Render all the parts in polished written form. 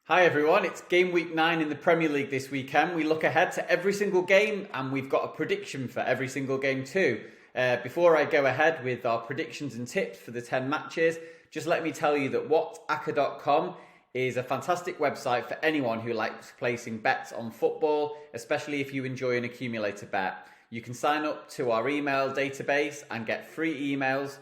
Hi everyone, it's game week 9 in the Premier League this weekend. We look ahead to every single game and we've got a prediction for every single game too. Before I go ahead with our predictions and tips for the 10 matches, just let me tell you that Whatacca.com is a fantastic website for anyone who likes placing bets on football, especially if you enjoy an accumulator bet. You can sign up to our email database and get free emails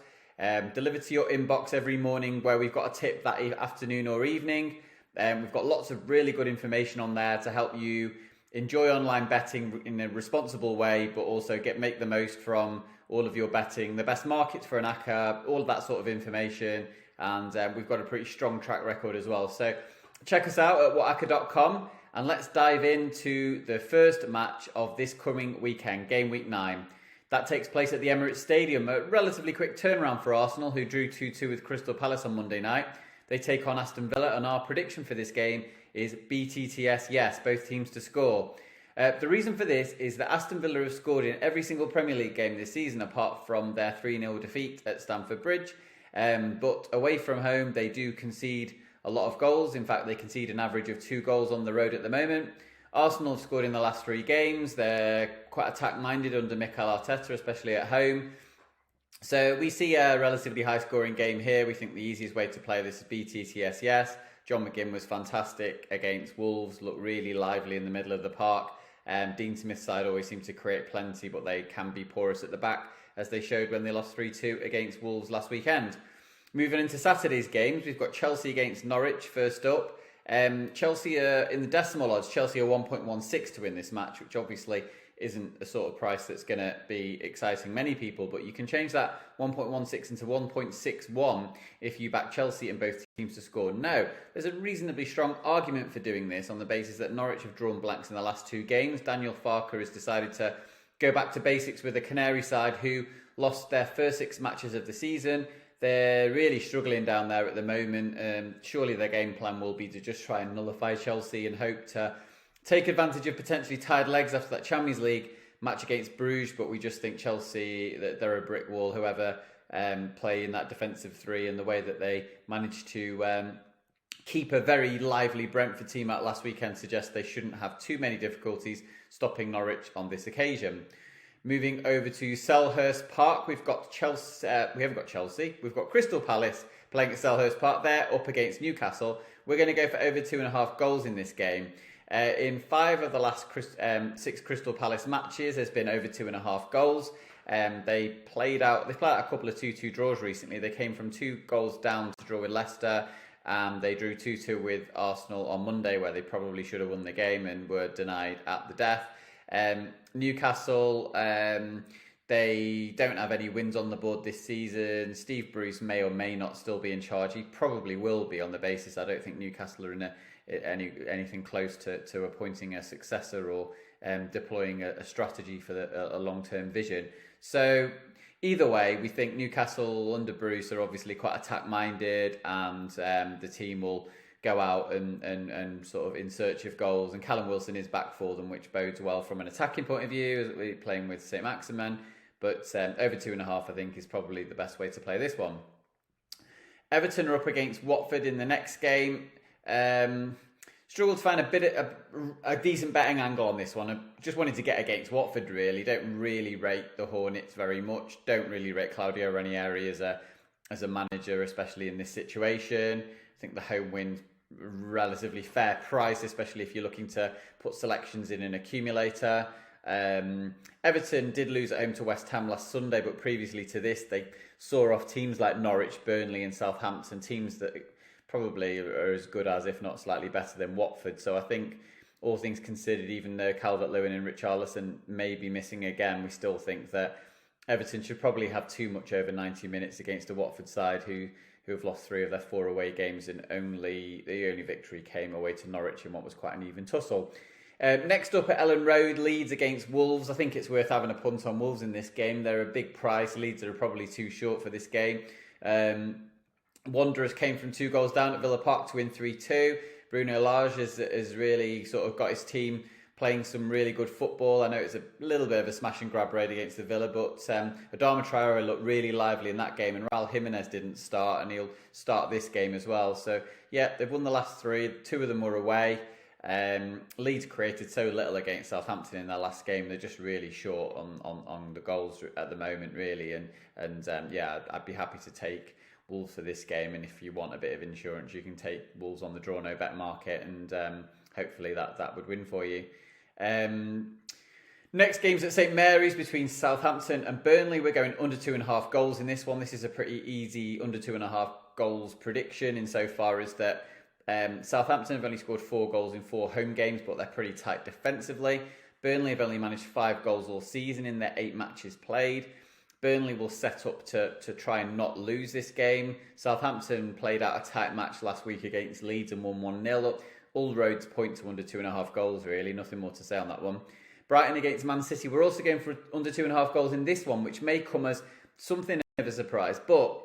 delivered to your inbox every morning where we've got a tip that afternoon or evening. We've got lots of really good information on there to help you enjoy online betting in a responsible way, but also make the most from all of your betting, the best markets for an ACCA, all of that sort of information. And we've got a pretty strong track record as well. So check us out at whatacca.com and let's dive into the first match of this coming weekend, game week 9. That takes place at the Emirates Stadium, a relatively quick turnaround for Arsenal, who drew 2-2 with Crystal Palace on Monday night. They take on Aston Villa, and our prediction for this game is BTTS, yes, both teams to score. The reason for this is that Aston Villa have scored in every single Premier League game this season, apart from their 3-0 defeat at Stamford Bridge. But away from home, they do concede a lot of goals. In fact, they concede an average of 2 goals on the road at the moment. Arsenal have scored in the last 3 games. They're quite attack-minded under Mikel Arteta, especially at home. So we see a relatively high-scoring game here. We think the easiest way to play this is BTTS, yes. John McGinn was fantastic against Wolves, looked really lively in the middle of the park. Dean Smith's side always seem to create plenty, but they can be porous at the back, as they showed when they lost 3-2 against Wolves last weekend. Moving into Saturday's games, we've got Chelsea against Norwich first up. Chelsea are in the decimal odds. Chelsea are 1.16 to win this match, which obviously isn't a sort of price that's going to be exciting many people, but you can change that 1.16 into 1.61 if you back Chelsea and both teams to score. No, there's a reasonably strong argument for doing this on the basis that Norwich have drawn blanks in the last 2 games. Daniel Farke has decided to go back to basics with the Canary side, who lost their first 6 matches of the season. They're really struggling down there at the moment. Surely their game plan will be to just try and nullify Chelsea and hope to take advantage of potentially tied legs after that Champions League match against Bruges, but we just think Chelsea, that they're a brick wall, whoever play in that defensive 3, and the way that they managed to keep a very lively Brentford team out last weekend suggests they shouldn't have too many difficulties stopping Norwich on this occasion. Moving over to Selhurst Park, we've got Chelsea. We haven't got Chelsea. We've got Crystal Palace playing at Selhurst Park. They're up against Newcastle. We're going to go for over 2.5 goals in this game. In 5 of the last 6 Crystal Palace matches, there's been over 2.5 goals. They played out a couple of 2-2 draws recently. They came from 2 goals down to draw with Leicester, and they drew 2-2 with Arsenal on Monday, where they probably should have won the game and were denied at the death. Newcastle, they don't have any wins on the board this season. Steve Bruce may or may not still be in charge. He probably will be, on the basis I don't think Newcastle are in anything close to appointing a successor or deploying a strategy for a long-term vision. So either way, we think Newcastle under Bruce are obviously quite attack-minded, and the team will go out and sort of in search of goals. And Callum Wilson is back for them, which bodes well from an attacking point of view, as we're playing with St. Maximin. But over 2.5, I think, is probably the best way to play this one. Everton are up against Watford in the next game. Struggled to find a decent betting angle on this one. I just wanted to get against Watford, really. Don't really rate the Hornets very much. Don't really rate Claudio Ranieri as a manager, especially in this situation. I think the home win's relatively fair price, especially if you're looking to put selections in an accumulator. Everton did lose at home to West Ham last Sunday, but previously to this, they saw off teams like Norwich, Burnley and Southampton, teams that probably are as good as, if not slightly better than Watford. So I think, all things considered, even though Calvert-Lewin and Richarlison may be missing again, we still think that Everton should probably have too much over 90 minutes against a Watford side who have lost 3 of their 4 away games, and the only victory came away to Norwich in what was quite an even tussle. Next up at Ellen Road, Leeds against Wolves. I think it's worth having a punt on Wolves in this game. They're a big price. Leeds are probably too short for this game. Wanderers came from 2 goals down at Villa Park to win 3-2. Bruno Lage has really sort of got his team playing some really good football. I know it's a little bit of a smash and grab raid against the Villa, but Adama Traore looked really lively in that game, and Raul Jimenez didn't start, and he'll start this game as well. So yeah, they've won the last 3. 2 of them were away. Leeds created so little against Southampton in their last game. They're just really short on the goals at the moment, really. And yeah, I'd be happy to take Wolves for this game. And if you want a bit of insurance, you can take Wolves on the draw no bet market, and hopefully that would win for you. Next game's at St Mary's between Southampton and Burnley. We're going under 2.5 goals in this one. This is a pretty easy under 2.5 goals prediction insofar as that Southampton have only scored 4 goals in 4 home games, but they're pretty tight defensively. Burnley have only managed 5 goals all season in their 8 matches played. Burnley will set up to try and not lose this game. Southampton played out a tight match last week against Leeds and won 1-0. All roads point to under 2.5 goals, really. Nothing more to say on that one. Brighton against Man City. We're also going for under 2.5 goals in this one, which may come as something of a surprise. But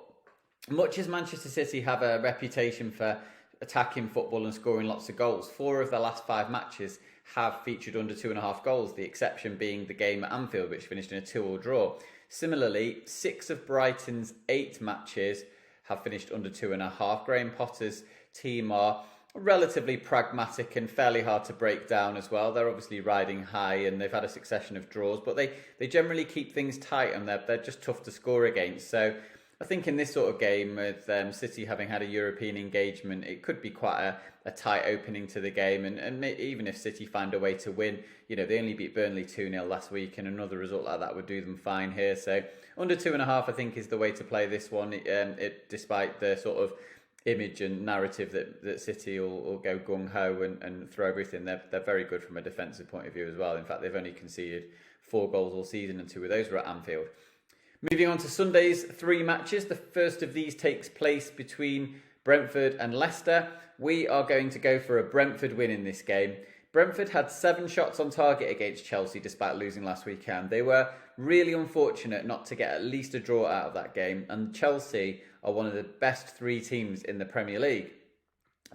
much as Manchester City have a reputation for attacking football and scoring lots of goals, 4 of their last 5 matches have featured under 2.5 goals, the exception being the game at Anfield, which finished in a 2-2 draw. Similarly, 6 of Brighton's 8 matches have finished under 2.5. Graham Potter's team are relatively pragmatic and fairly hard to break down as well. They're obviously riding high and they've had a succession of draws, but they generally keep things tight and they're just tough to score against. So I think in this sort of game, with City having had a European engagement, it could be quite a tight opening to the game. And even if City find a way to win, you know, they only beat Burnley 2-0 last week, and another result like that would do them fine here. So under 2.5, I think, is the way to play this one. Despite the sort of image and narrative that City will go gung-ho and throw everything, they're very good from a defensive point of view as well. In fact, they've only conceded 4 goals all season, and 2 of those were at Anfield. Moving on to Sunday's 3 matches. The first of these takes place between Brentford and Leicester. We are going to go for a Brentford win in this game. Brentford had 7 shots on target against Chelsea despite losing last weekend. They were really unfortunate not to get at least a draw out of that game, and Chelsea are one of the best 3 teams in the Premier League.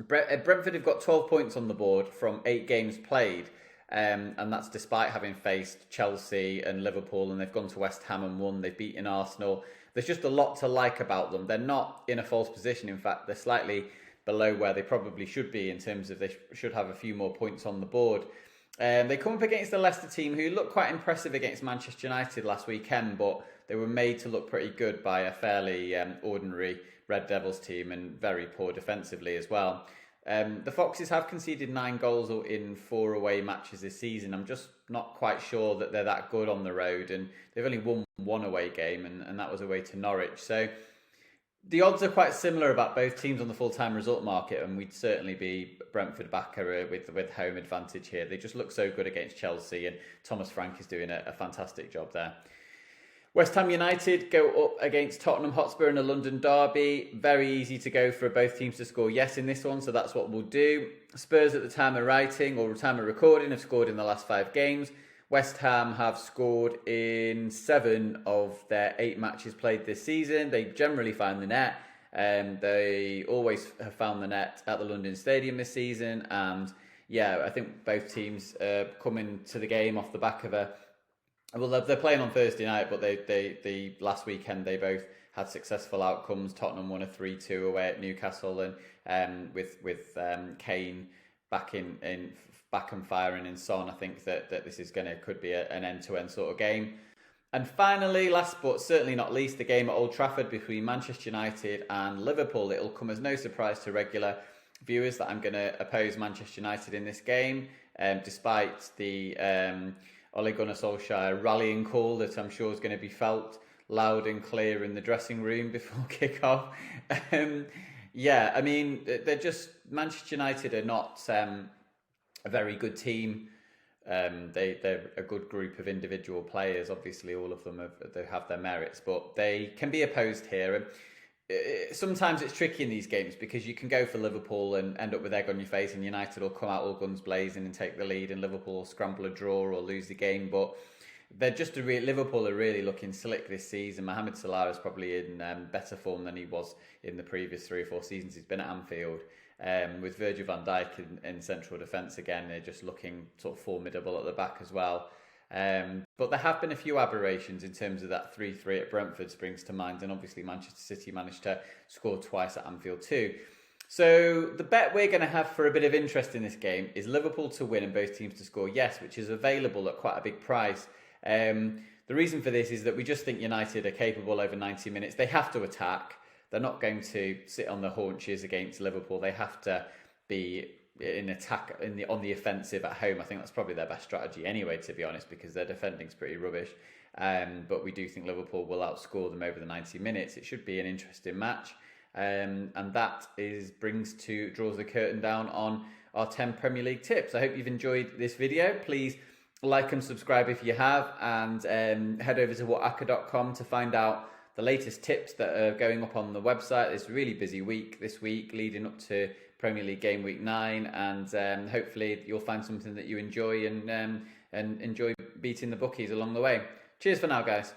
Brentford have got 12 points on the board from 8 games played. And that's despite having faced Chelsea and Liverpool, and they've gone to West Ham and won. They've beaten Arsenal. There's just a lot to like about them. They're not in a false position. In fact, they're slightly below where they probably should be in terms of they should have a few more points on the board. They come up against the Leicester team, who looked quite impressive against Manchester United last weekend, but they were made to look pretty good by a fairly ordinary Red Devils team, and very poor defensively as well. The Foxes have conceded 9 goals in 4 away matches this season. I'm just not quite sure that they're that good on the road, and they've only won 1 away game, and that was away to Norwich. So the odds are quite similar about both teams on the full-time result market, and we'd certainly be Brentford backer with home advantage here. They just look so good against Chelsea, and Thomas Frank is doing a fantastic job there. West Ham United go up against Tottenham Hotspur in a London derby. Very easy to go for both teams to score yes in this one, so that's what we'll do. Spurs at the time of writing, or time of recording, have scored in the last 5 games. West Ham have scored in 7 of their 8 matches played this season. They generally find the net. They always have found the net at the London Stadium this season. And yeah, I think both teams coming to the game off the back of they're playing on Thursday night, but they last weekend they both had successful outcomes. Tottenham won a 3-2 away at Newcastle, and with Kane back and firing in Son, I think that this is could be an end-to-end sort of game. And finally, last but certainly not least, the game at Old Trafford between Manchester United and Liverpool. It'll come as no surprise to regular viewers that I'm going to oppose Manchester United in this game, despite the Ole Gunnar Solskjaer rallying call that I'm sure is going to be felt loud and clear in the dressing room before kick-off. Yeah, I mean, Manchester United are not a very good team. They're a good group of individual players. Obviously, all of them have their merits, but they can be opposed here. And sometimes it's tricky in these games because you can go for Liverpool and end up with egg on your face, and United will come out all guns blazing and take the lead, and Liverpool will scramble a draw or lose the game. But they're Liverpool are really looking slick this season. Mohamed Salah is probably in better form than he was in the previous 3 or 4 seasons he's been at Anfield. with Virgil van Dijk in central defence again. They're just looking sort of formidable at the back as well. But there have been a few aberrations in terms of that 3-3 at Brentford springs to mind, and obviously Manchester City managed to score twice at Anfield too. So the bet we're going to have for a bit of interest in this game is Liverpool to win and both teams to score yes, which is available at quite a big price. The reason for this is that we just think United are capable over 90 minutes. They have to attack. They're not going to sit on the haunches against Liverpool. They have to be in attack on the offensive at home. I think that's probably their best strategy anyway, to be honest, because their defending's pretty rubbish. But we do think Liverpool will outscore them over the 90 minutes. It should be an interesting match. And that draws the curtain down on our 10 Premier League tips. I hope you've enjoyed this video. Please like and subscribe if you have, and head over to Whatacca.com to find out the latest tips that are going up on the website. It's a really busy week this week leading up to Premier League game week 9, and hopefully you'll find something that you enjoy and enjoy beating the bookies along the way. Cheers for now, guys.